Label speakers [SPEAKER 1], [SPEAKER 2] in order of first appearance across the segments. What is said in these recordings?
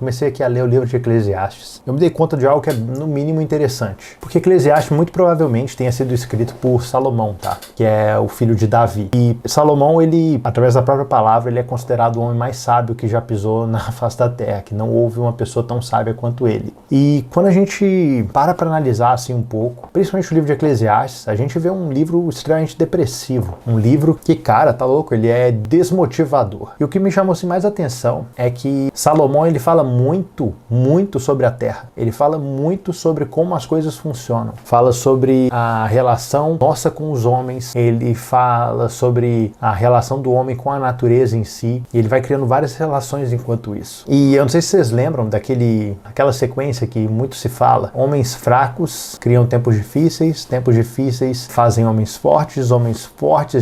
[SPEAKER 1] comecei aqui a ler o livro de Eclesiastes, eu me dei conta de algo que é no mínimo interessante. Porque Eclesiastes muito provavelmente tenha sido escrito por Salomão, tá? Que é o filho de Davi. E Salomão, ele, através da própria palavra, ele é considerado o homem mais sábio que já pisou na face da terra, que não houve uma pessoa tão sábia quanto ele. E quando a gente para analisar assim um pouco, principalmente o livro de Eclesiastes, a gente vê um livro extremamente depressivo. Um livro que, cara, tá louco, ele é desmotivador. E o que me chamou assim, mais atenção é que Salomão, ele fala muito sobre a terra. Ele fala muito sobre como as coisas funcionam. Fala sobre a relação nossa com os homens. Ele fala sobre a relação do homem com a natureza em si. E ele vai criando várias relações enquanto isso. E eu não sei se vocês lembram daquela sequência que muito se fala. Homens fracos criam tempos difíceis fazem homens fortes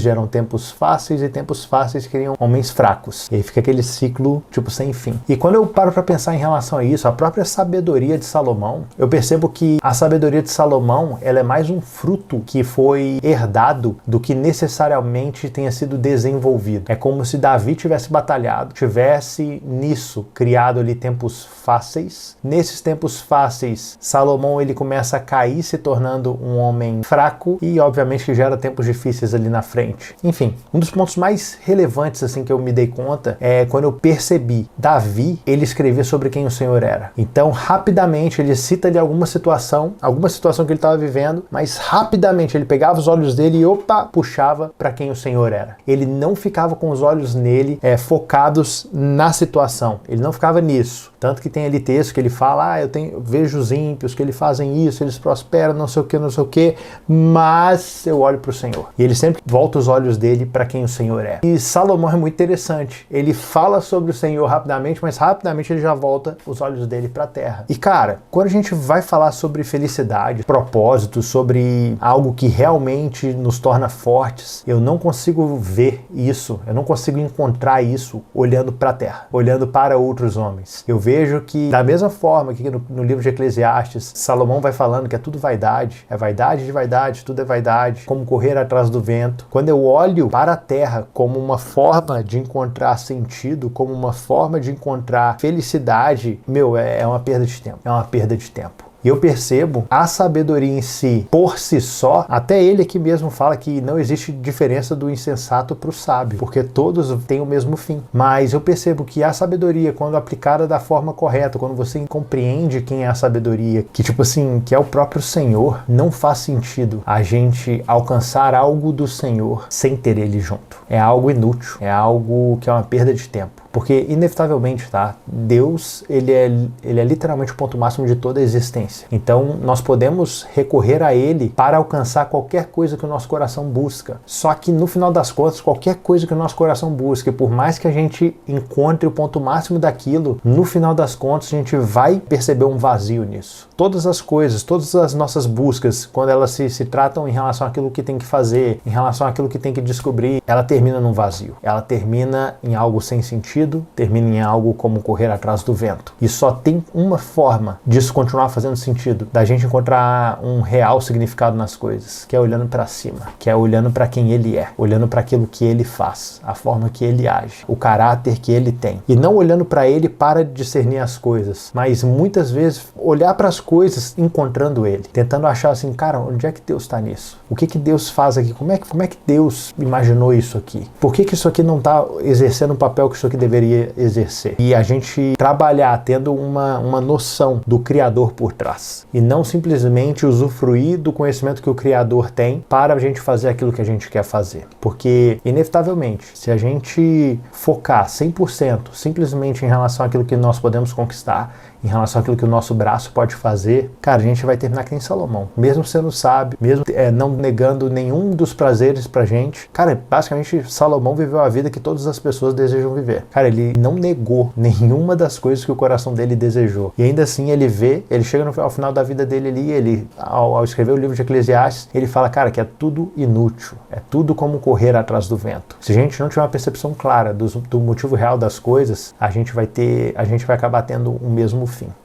[SPEAKER 1] geram tempos fáceis e tempos fáceis criam homens fracos. E aí fica aquele ciclo tipo sem fim. E quando eu paro para pensar em relação a isso, a própria sabedoria de Salomão, eu percebo que a sabedoria de Salomão, ela é mais um fruto que foi herdado do que necessariamente tenha sido desenvolvido. É como se Davi tivesse batalhado, tivesse nisso criado ali tempos fáceis. Nesses tempos fáceis, Salomão ele começa a cair, se tornando um homem fraco e obviamente que gera tempos difíceis ali na frente. Enfim, um dos pontos mais relevantes assim que eu me dei conta é quando eu percebi Davi, ele escrevia sobre quem o Senhor era. Então, rapidamente ele cita ali alguma situação que ele estava vivendo, mas rapidamente ele pegava os olhos dele e puxava para quem o Senhor era. Ele não ficava com os olhos nele focados na situação. Ele não ficava nisso. Tanto que tem ali texto que ele fala, eu vejo os ímpios que eles fazem isso, eles prosperam, não sei o que, mas eu olho para o Senhor. E ele sempre volta os olhos dele para quem o Senhor é. E Salomão é muito interessante. Ele fala sobre o Senhor rapidamente, mas rapidamente ele já volta os olhos dele para a terra. E cara, quando a gente vai falar sobre felicidade, propósito, sobre algo que realmente nos torna fortes, eu não consigo ver isso, eu não consigo encontrar isso olhando para a terra, olhando para outros homens. Eu vejo que, da mesma forma que no livro de Eclesiastes, Salomão vai falando que é tudo vaidade, é vaidade de vaidade, tudo é vaidade, como correr atrás do vento. Quando eu olho para a terra como uma forma de encontrar sentido, como uma forma de encontrar felicidade, é uma perda de tempo, é uma perda de tempo. E eu percebo a sabedoria em si, por si só, até ele aqui mesmo fala que não existe diferença do insensato para o sábio, porque todos têm o mesmo fim. Mas eu percebo que a sabedoria, quando aplicada da forma correta, quando você compreende quem é a sabedoria, que que é o próprio Senhor, não faz sentido a gente alcançar algo do Senhor sem ter ele junto. É algo inútil, é algo que é uma perda de tempo. Porque, inevitavelmente, tá? Deus, ele é literalmente o ponto máximo de toda a existência. Então, nós podemos recorrer a ele para alcançar qualquer coisa que o nosso coração busca. Só que, no final das contas, qualquer coisa que o nosso coração busca, por mais que a gente encontre o ponto máximo daquilo, no final das contas, a gente vai perceber um vazio nisso. Todas as coisas, todas as nossas buscas, quando elas se tratam em relação àquilo que tem que fazer, em relação àquilo que tem que descobrir, ela termina num vazio. Ela termina em algo sem sentido, termina em algo como correr atrás do vento. E só tem uma forma disso continuar fazendo sentido, da gente encontrar um real significado nas coisas, que é olhando para cima, que é olhando para quem ele é, olhando para aquilo que ele faz, a forma que ele age, o caráter que ele tem. E não olhando para ele para discernir as coisas, mas muitas vezes olhar para as coisas encontrando ele, tentando achar assim, cara, onde é que Deus está nisso? O que Deus faz aqui? Como é que Deus imaginou isso aqui? Por que isso aqui não está exercendo o papel que isso aqui deveria exercer? E a gente trabalhar tendo uma noção do Criador por trás. E não simplesmente usufruir do conhecimento que o Criador tem para a gente fazer aquilo que a gente quer fazer. Porque, inevitavelmente, se a gente focar 100% simplesmente em relação àquilo que nós podemos conquistar, em relação àquilo que o nosso braço pode fazer, cara, a gente vai terminar que nem Salomão. Mesmo sendo sábio, mesmo não negando nenhum dos prazeres pra gente. Cara, basicamente, Salomão viveu a vida que todas as pessoas desejam viver. Cara, ele não negou nenhuma das coisas que o coração dele desejou. E ainda assim, ele chega ao final da vida dele ali, ele, ao escrever o livro de Eclesiastes, ele fala, cara, que é tudo inútil. É tudo como correr atrás do vento. Se a gente não tiver uma percepção clara do motivo real das coisas, a gente vai acabar tendo o mesmo fim.